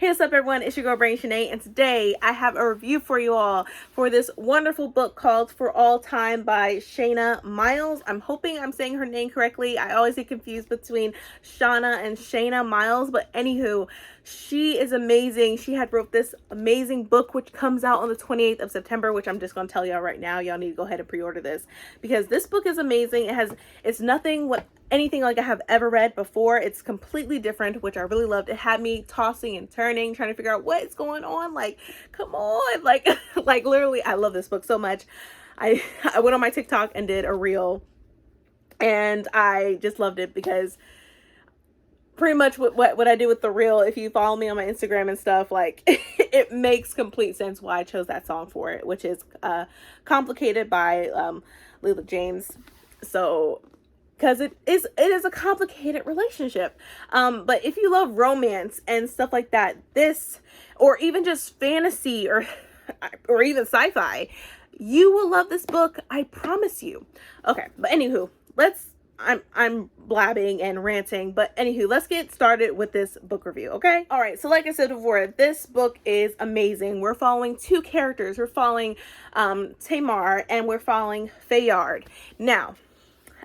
Hey, what's up everyone, it's your girl Brain Shanae, and today I have a review for you all for this wonderful book called For All Time by Shayna Miles. I'm hoping I'm saying her name correctly. I always get confused between Shauna and Shayna Miles, but anywho, she is amazing. She had wrote this amazing book which comes out on the 28th of September, which I'm just going to tell y'all right now. Y'all need to go ahead and pre-order this because this book is amazing. It's nothing what anything like I have ever read before. It's completely different, which I really loved. It had me tossing and turning, trying to figure out what's going on. Like, come on, like literally, I love this book so much. I went on my TikTok and did a reel, and I just loved it because pretty much what I do with the reel, if you follow me on my Instagram and stuff, like it makes complete sense why I chose that song for it, which is Complicated by Leela James. So because it is a complicated relationship, but if you love romance and stuff like that, this, or even just fantasy or even sci-fi, you will love this book, I promise you. Okay, but anywho, I'm blabbing and ranting, but anywho, let's get started with this book review, okay? All right, so like I said before, this book is amazing. We're following two characters. We're following Tamar, and we're following Fayard. Now,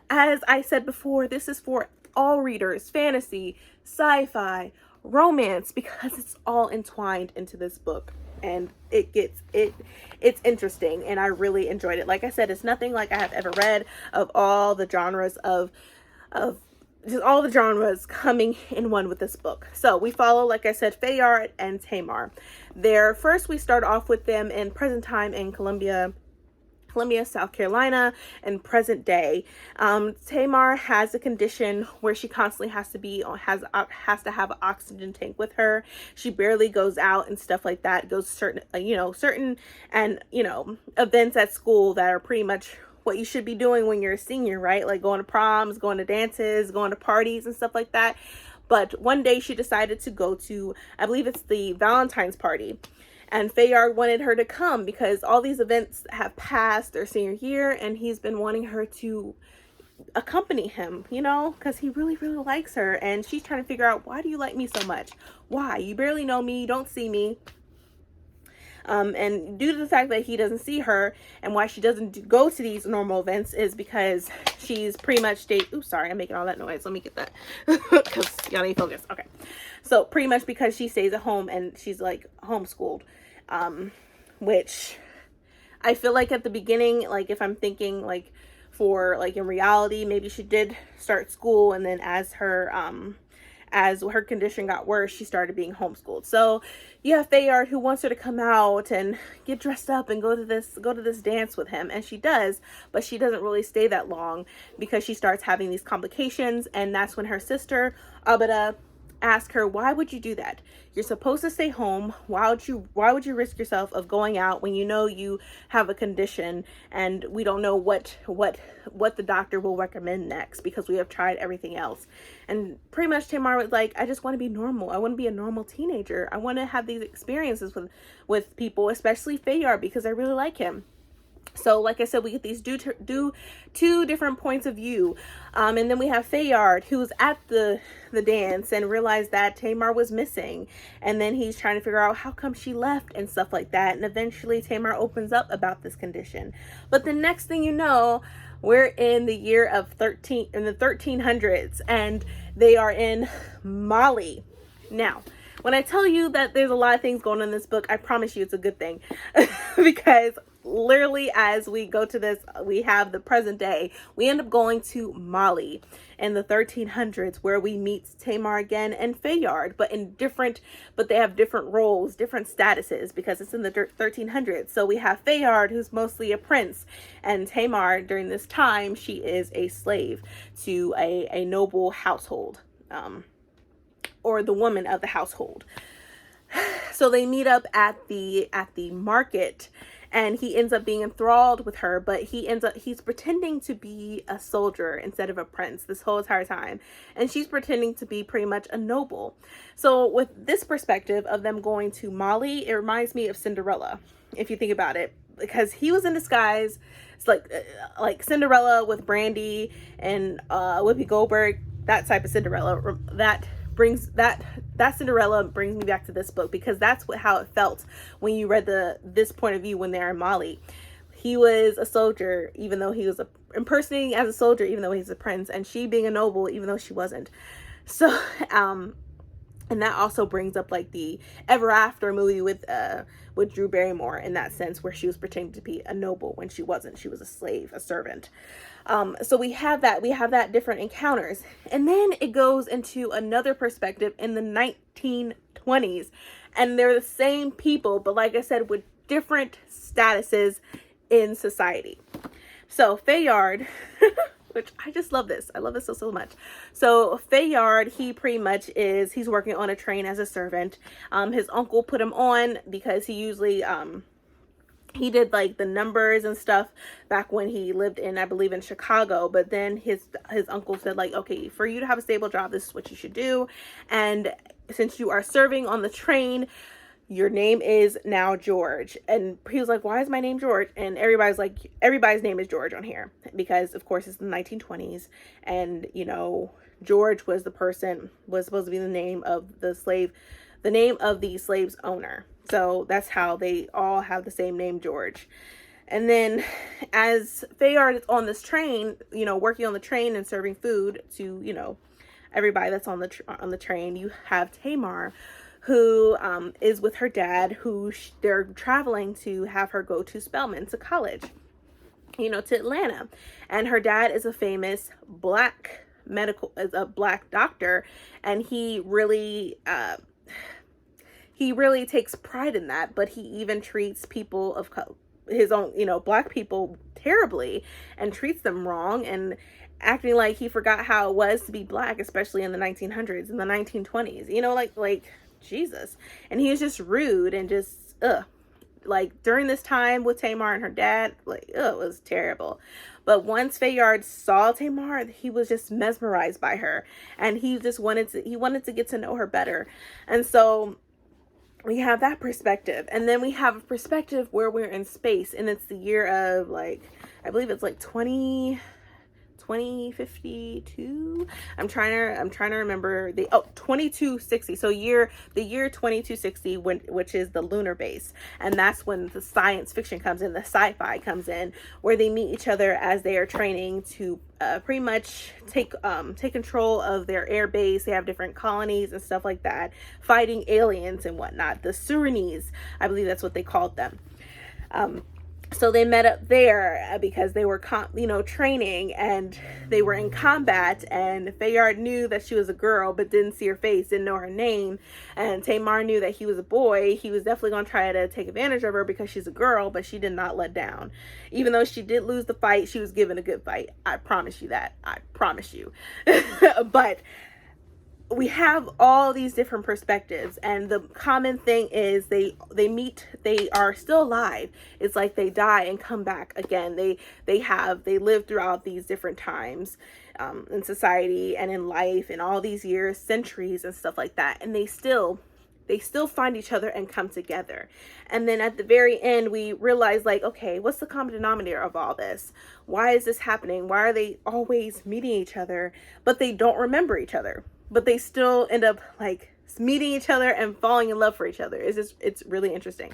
as I said before, this is for all readers, fantasy, sci-fi, romance, because it's all entwined into this book, and it's interesting, and I really enjoyed it. Like I said, it's nothing like I have ever read, of all the genres of just all the genres coming in one with this book. So we follow, like I said, Fayard and Tamar. First we start off with them in present time in Columbia, South Carolina, and present day. Tamar has a condition where she constantly has to have an oxygen tank with her. She barely goes out and stuff like that. Goes certain and events at school that are pretty much what you should be doing when you're a senior, right? Like going to proms, going to dances, going to parties and stuff like that. But one day she decided to go to, I believe it's the Valentine's party. And Fayard wanted her to come because all these events have passed their senior year, and he's been wanting her to accompany him, because he really, really likes her. And she's trying to figure out, why do you like me so much? Why? You barely know me. You don't see me. And due to the fact that he doesn't see her, and why she doesn't go to these normal events, is because she's pretty much oops, sorry, I'm making all that noise. Let me get that because y'all need to focus. Okay, so pretty much because she stays at home and she's like homeschooled, which I feel like at the beginning, like if I'm thinking like for like in reality, maybe she did start school, and then as her condition got worse, she started being homeschooled. So you have Fayard, who wants her to come out and get dressed up and go to this dance with him, and she does, but she doesn't really stay that long because she starts having these complications. And that's when her sister Abida asks her, why would you do that? You're supposed to stay home. Why would you risk yourself of going out when you know you have a condition, and we don't know what the doctor will recommend next because we have tried everything else? And pretty much Tamar was like, I just want to be normal. I want to be a normal teenager. I want to have these experiences with people, especially Fayard, because I really like him. So like I said, we get these two different points of view, and then we have Fayard, who's at the dance and realized that Tamar was missing, and then he's trying to figure out how come she left and stuff like that. And eventually Tamar opens up about this condition. But the next thing you know, we're in the year of the 1300s, and they are in Mali. Now, when I tell you that there's a lot of things going on in this book, I promise you it's a good thing because literally as we go to this, we have the present day. We end up going to Mali in the 1300s, where we meet Tamar again and Fayard, but they have different roles, different statuses, because it's in the 1300s. So we have Fayard, who's mostly a prince, and Tamar, during this time, she is a slave to a noble household, or the woman of the household. So they meet up at the market, and he ends up being enthralled with her, but he's pretending to be a soldier instead of a prince this whole entire time, and she's pretending to be pretty much a noble. So with this perspective of them going to Mali, it reminds me of Cinderella, if you think about it, because he was in disguise. It's like Cinderella with Brandy and Whoopi Goldberg, that type of Cinderella, that brings that Cinderella brings me back to this book, because that's how it felt when you read this point of view when they're in Mali. He was a soldier, even though he was impersonating as a soldier, even though he's a prince, and she being a noble, even though she wasn't. So, and that also brings up like the Ever After movie with Drew Barrymore, in that sense, where she was pretending to be a noble when she wasn't. She was a slave, a servant. So we have that different encounters. And then it goes into another perspective in the 1920s. And they're the same people, but like I said, with different statuses in society. So Fayard, which I just love this. I love this so much. So Fayard, he pretty much he's working on a train as a servant. His uncle put him on because he usually, he did like the numbers and stuff back when he lived in, I believe, in Chicago. But then his uncle said, like, okay, for you to have a stable job, this is what you should do. And since you are serving on the train, your name is now George. And he was like, why is my name George? And everybody's like, everybody's name is George on here, because of course it's the 1920s. And, you know, George was supposed to be the name of the slave's owner. So that's how they all have the same name, George. And then as Fayard is on this train, you know, working on the train and serving food to, you know, everybody that's on the train, you have Tamar, who is with her dad, who they're traveling to have her go to Spelman, to college, you know, to Atlanta. And her dad is a famous black doctor, and he really takes pride in that. But he even treats people of his own, you know, black people terribly, and treats them wrong, and acting like he forgot how it was to be black, especially in the 1900s, in the 1920s, you know, like Jesus. And he was just rude and just like during this time with Tamar and her dad, like it was terrible. But once Fayard saw Tamar, he was just mesmerized by her, and he just wanted to get to know her better. And so we have that perspective. And then we have a perspective where we're in space, and it's the year of, like, I believe it's like 2052. I'm trying to remember 2260. So the year 2260, which is the lunar base. And that's when the science fiction comes in, the sci-fi comes in, where they meet each other as they are training to pretty much take control of their air base. They have different colonies and stuff like that, fighting aliens and whatnot. The Surinese, I believe that's what they called them. So they met up there because they were, training, and they were in combat, and Fayard knew that she was a girl, but didn't see her face, didn't know her name. And Tamar knew that he was a boy. He was definitely going to try to take advantage of her because she's a girl, but she did not let down. Even though she did lose the fight, she was given a good fight. I promise you that. I promise you. But we have all these different perspectives, and the common thing is they meet, they are still alive. It's like they die and come back again. They live throughout these different times in society and in life, and all these years, centuries and stuff like that, and they still find each other and come together. And then at the very end, we realize, like, okay, what's the common denominator of all this? Why is this happening? Why are they always meeting each other, but they don't remember each other? But they still end up like meeting each other and falling in love for each other. It's really interesting.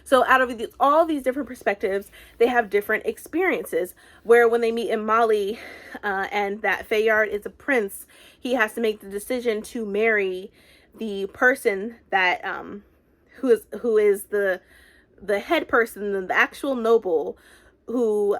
So out of all these different perspectives, they have different experiences, where when they meet in Mali, and that Fayard is a prince, he has to make the decision to marry the person that who is the head person, the actual noble who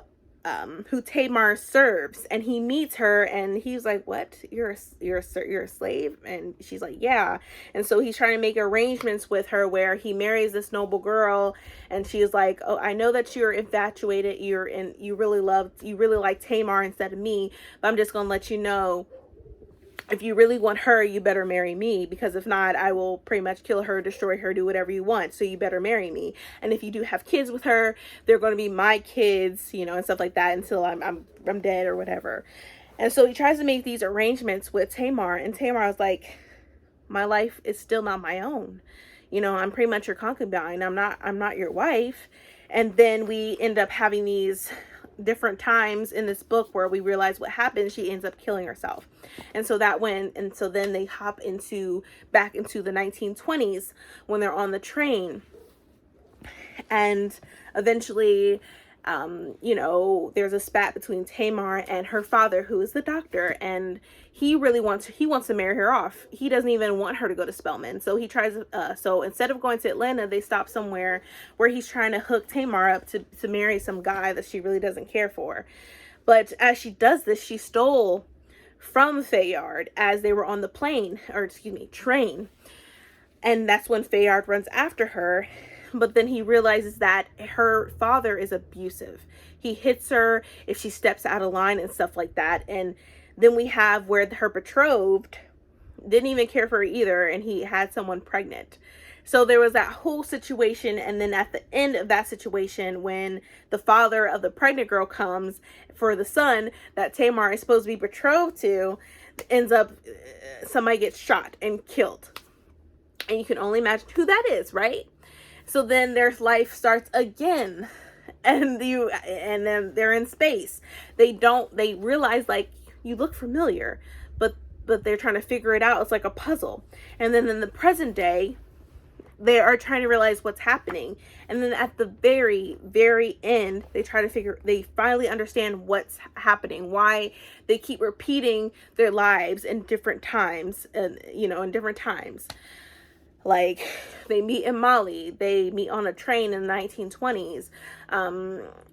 Tamar serves. And he meets her, and he's like, what, you're a slave? And she's like, yeah. And so he's trying to make arrangements with her where he marries this noble girl, and she's like, oh, I know that you're infatuated, you really like Tamar instead of me, but I'm just gonna let you know, if you really want her, you better marry me, because if not, I will pretty much kill her, destroy her, do whatever you want. So you better marry me. And if you do have kids with her, they're going to be my kids, and stuff like that, until I'm dead or whatever. And so he tries to make these arrangements with Tamar, and Tamar was like, my life is still not my own. I'm pretty much your concubine. I'm not your wife. And then we end up having these different times in this book where we realize what happened, she ends up killing herself. And so then they hop back into the 1920s when they're on the train. And eventually, there's a spat between Tamar and her father, who is the doctor, and he wants to marry her off. He doesn't even want her to go to Spelman. So he tries, so instead of going to Atlanta, they stop somewhere where he's trying to hook Tamar up to marry some guy that she really doesn't care for. But as she does this, she stole from Fayard as they were on the train. And that's when Fayard runs after her. But then he realizes that her father is abusive. He hits her if she steps out of line and stuff like that. And then we have where her betrothed didn't even care for her either, and he had someone pregnant. So there was that whole situation. And then at the end of that situation, when the father of the pregnant girl comes for the son that Tamar is supposed to be betrothed to, ends up somebody gets shot and killed. And you can only imagine who that is, right? So then their life starts again, and then they're in space. They realize, like, you look familiar, but they're trying to figure it out. It's like a puzzle. And then in the present day, they are trying to realize what's happening. And then at the very, very end, they finally understand what's happening, why they keep repeating their lives in different times, in different times. Like, they meet in Mali, they meet on a train in the 1920s,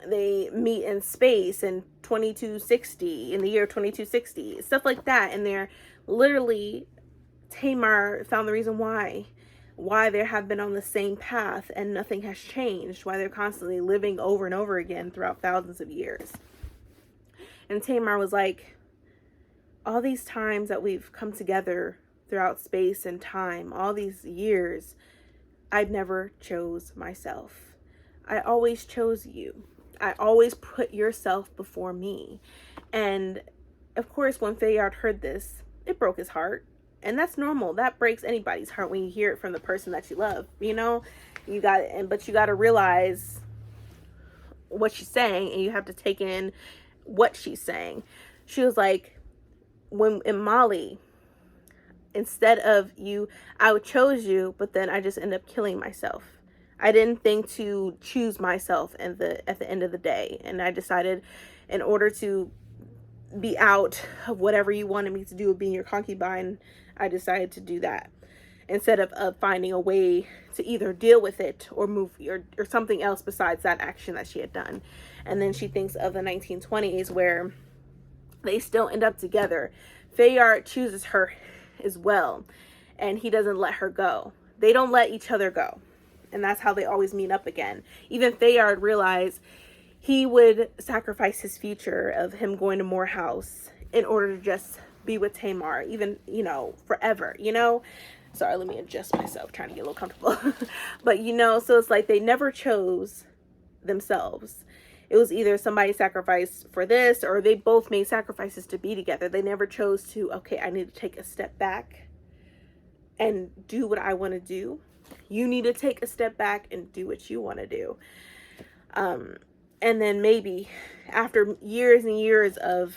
they meet in space in in the year 2260, stuff like that. And they're literally, Tamar found the reason why they have been on the same path and nothing has changed, why they're constantly living over and over again throughout thousands of years. And Tamar was like, all these times that we've come together throughout space and time, all these years, I never chose myself. I always chose you. I always put yourself before me. And of course, when Fayard heard this, it broke his heart. And that's normal. That breaks anybody's heart when you hear it from the person that you love. But you got to realize what she's saying, and you have to take in what she's saying. She was like, when in Mali, instead of you, I chose you, but then I just end up killing myself. I didn't think to choose myself at the end of the day. And I decided, in order to be out of whatever you wanted me to do of being your concubine, I decided to do that instead of finding a way to either deal with it or move or something else besides that action that she had done. And then she thinks of the 1920s where they still end up together. Fayard chooses her as well, and he doesn't let her go. They don't let each other go. And that's how they always meet up again. Even Fayard realized he would sacrifice his future of him going to Morehouse in order to just be with Tamar, even, forever, Sorry, let me adjust myself, trying to get a little comfortable. But, so it's like they never chose themselves. It was either somebody sacrificed for this, or they both made sacrifices to be together. They never chose to, okay, I need to take a step back and do what I want to do. You need to take a step back and do what you want to do. And then maybe after years and years of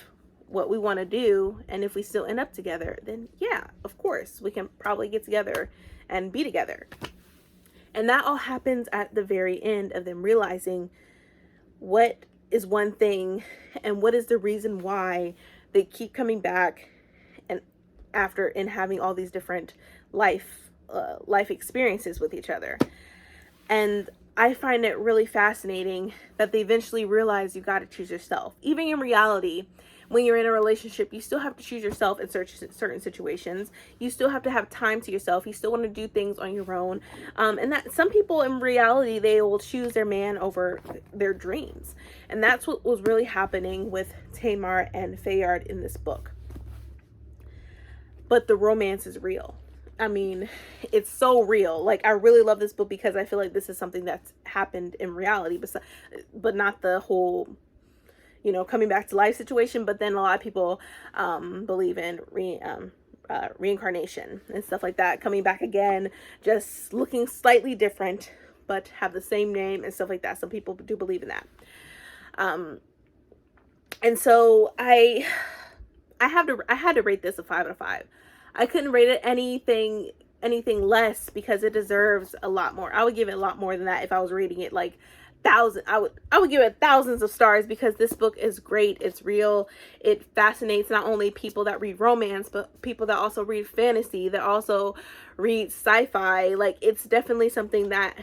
what we want to do, and if we still end up together, then yeah, of course, we can probably get together and be together. And that all happens at the very end of them realizing what is one thing and what is the reason why they keep coming back and having all these different life experiences with each other. And I find it really fascinating that they eventually realize you got to choose yourself. Even in reality, when you're in a relationship, you still have to choose yourself in certain situations. You still have to have time to yourself. You still want to do things on your own. And that some people in reality, they will choose their man over their dreams. And that's what was really happening with Tamar and Fayard in this book. But the romance is real. I mean, it's so real. Like, I really love this book because I feel like this is something that's happened in reality, but not the whole, coming back to life situation. But then a lot of people believe in reincarnation and stuff like that, coming back again, just looking slightly different, but have the same name and stuff like that. Some people do believe in that. And so I had to rate this a 5 out of 5. I couldn't rate it anything less because it deserves a lot more. I would give it a lot more than that if I was rating it like thousand. I would give it thousands of stars because this book is great. It's real. It fascinates not only people that read romance, but people that also read fantasy, that also read sci-fi. Like, it's definitely something that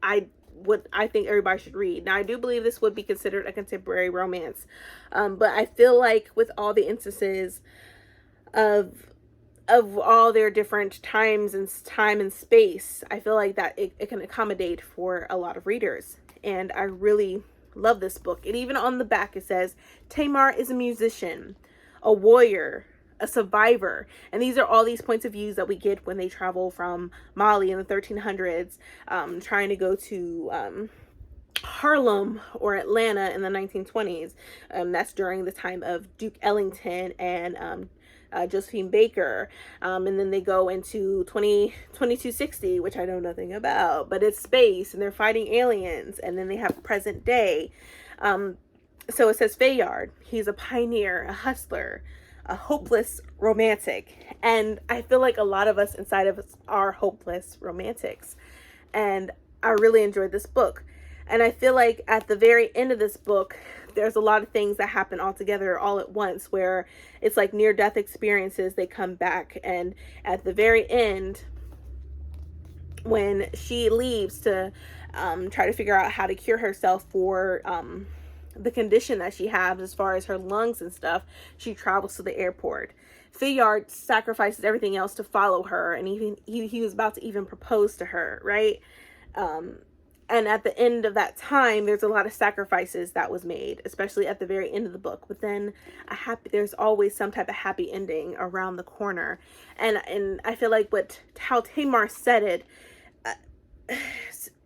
I think everybody should read. Now, I do believe this would be considered a contemporary romance, but I feel like with all the instances of all their different times and time and space, I feel like that it can accommodate for a lot of readers. And I really love this book. And even on the back it says, Tamar is a musician, a warrior, a survivor. And these are all these points of views that we get when they travel from Mali in the 1300s, trying to go to Harlem or Atlanta in the 1920s. That's during the time of Duke Ellington and Josephine Baker, and then they go into 2260, which I know nothing about, but it's space and they're fighting aliens, and then they have present day. So it says Fayard, he's a pioneer, a hustler, a hopeless romantic, and I feel like a lot of us inside of us are hopeless romantics, and I really enjoyed this book. And I feel like at the very end of this book, there's a lot of things that happen all together all at once, where it's like near-death experiences, they come back. And at the very end, when she leaves to try to figure out how to cure herself for the condition that she has as far as her lungs and stuff, she travels to the airport. Fayard sacrifices everything else to follow her, and even he was about to even propose to her, right? And at the end of that time, there's a lot of sacrifices that was made, especially at the very end of the book. But then there's always some type of happy ending around the corner. And I feel like how Tamar said it,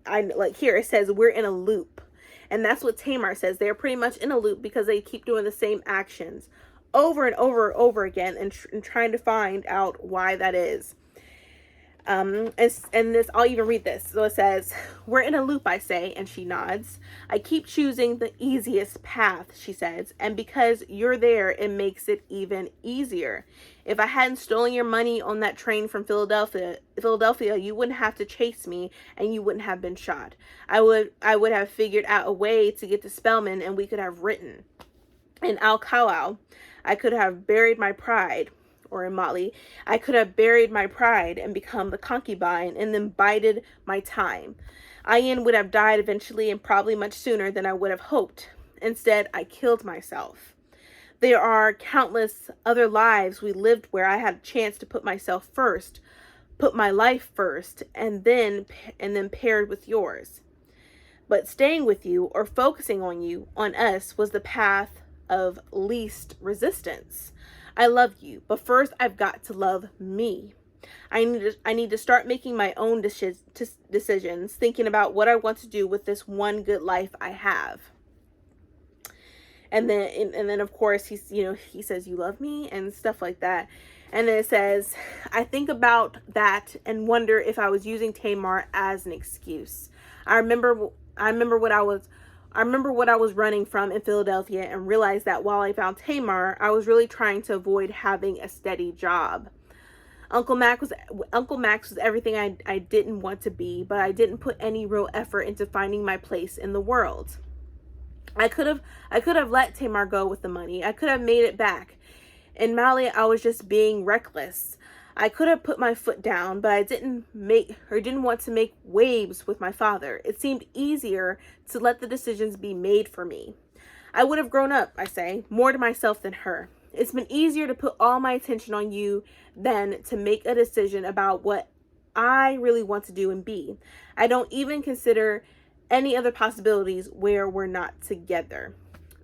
I like here it says we're in a loop. And that's what Tamar says. They're pretty much in a loop because they keep doing the same actions over and over and over again, and trying to find out why that is. And this, I'll even read this. So it says, we're in a loop, I say, and she nods. I keep choosing the easiest path, she says, and because you're there, it makes it even easier. If I hadn't stolen your money on that train from Philadelphia, you wouldn't have to chase me, and you wouldn't have been shot. I would have figured out a way to get to Spelman, and we could have written. In Al-Kawau, I could have buried my pride. Or in Mali, I could have buried my pride and become the concubine and then bided my time. Ayin would have died eventually, and probably much sooner than I would have hoped. Instead, I killed myself. There are countless other lives we lived where I had a chance to put myself first, put my life first, and then paired with yours. But staying with you or focusing on you, on us, was the path of least resistance. I love you, but first I've got to love me. I need to start making my own decisions, thinking about what I want to do with this one good life I have. And then of course he says, you love me and stuff like that. And then it says, I think about that and wonder if I was using Tamar as an excuse. I remember what I was running from in Philadelphia and realized that while I found Tamar, I was really trying to avoid having a steady job. Uncle Max was everything I didn't want to be, but I didn't put any real effort into finding my place in the world. I could have let Tamar go with the money. I could have made it back. In Mali, I was just being reckless. I could have put my foot down, but I didn't want to make waves with my father. It seemed easier to let the decisions be made for me. I would have grown up, I say, more to myself than her. It's been easier to put all my attention on you than to make a decision about what I really want to do and be. I don't even consider any other possibilities where we're not together.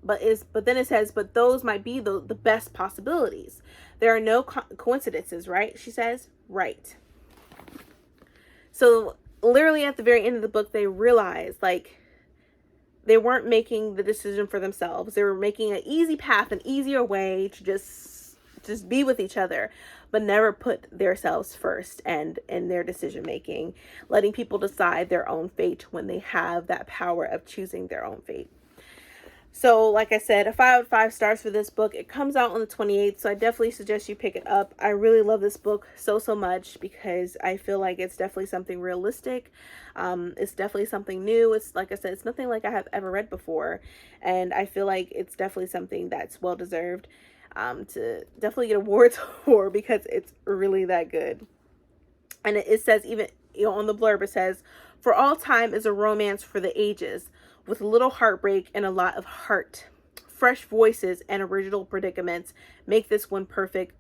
But then it says, but those might be the best possibilities. There are no coincidences, right? She says, right. So literally at the very end of the book, they realized like they weren't making the decision for themselves. They were making an easy path, an easier way to just be with each other, but never put themselves first and in their decision making, letting people decide their own fate when they have that power of choosing their own fate. So, like I said, a 5 out of 5 stars for this book. It comes out on the 28th, so I definitely suggest you pick it up. I really love this book so much because I feel like it's definitely something realistic. It's definitely something new. It's, like I said, it's nothing like I have ever read before, and I feel like it's definitely something that's well deserved to definitely get awards for, because it's really that good. And it says, even, you know, on the blurb, it says, "For all time is a romance for the ages, with a little heartbreak and a lot of heart. Fresh voices and original predicaments make this one perfect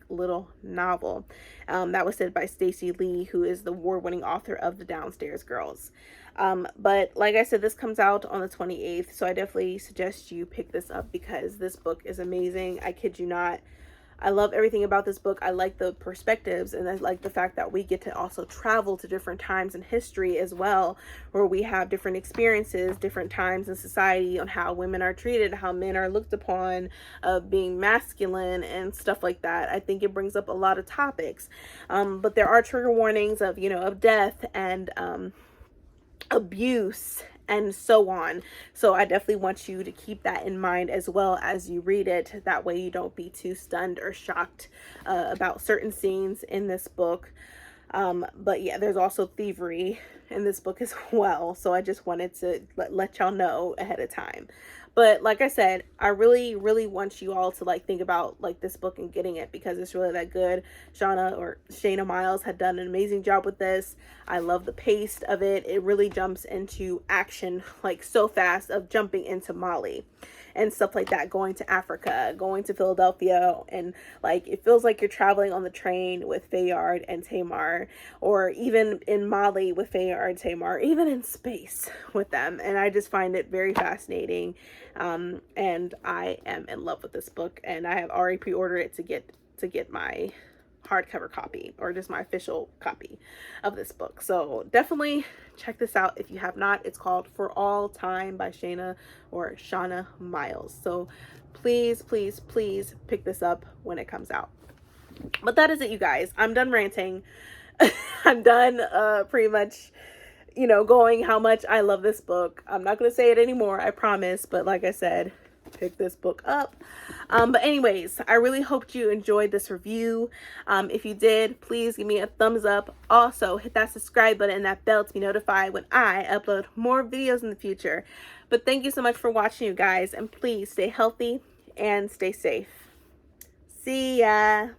little novel." That was said by Stacey Lee, who is the award-winning author of The Downstairs Girls. But like I said, this comes out on the 28th, so I definitely suggest you pick this up because this book is amazing. I kid you not. I love everything about this book. I like the perspectives, and I like the fact that we get to also travel to different times in history as well, where we have different experiences, different times in society on how women are treated, how men are looked upon, being masculine and stuff like that. I think it brings up a lot of topics. But there are trigger warnings of, you know, of death and abuse and so on. So I definitely want you to keep that in mind as well as you read it. That way you don't be too stunned or shocked about certain scenes in this book. But yeah, there's also thievery in this book as well. So I just wanted to let y'all know ahead of time. But like I said, I really want you all to like think about like this book and getting it, because it's really that good. Shayna Miles had done an amazing job with this. I love the pace of it. It really jumps into action like so fast, of jumping into Mali and stuff like that, going to Africa, going to Philadelphia, and like it feels like you're traveling on the train with Fayard and Tamar, or even in Mali with Fayard and Tamar, even in space with them. And I just find it very fascinating, and I am in love with this book, and I have already pre-ordered it to get my hardcover copy, or just my official copy of this book. So definitely check this out if you have not. It's called For All Time by Shayna Miles. So please pick this up when it comes out. But that is it, you guys. I'm done ranting. I'm done pretty much, you know, going how much I love this book. I'm not going to say it anymore, I promise. But like I said, pick this book up. But anyways, I really hoped you enjoyed this review. If you did, please give me a thumbs up. Also, hit that subscribe button and that bell to be notified when I upload more videos in the future. But thank you so much for watching, you guys, and please stay healthy and stay safe. See ya.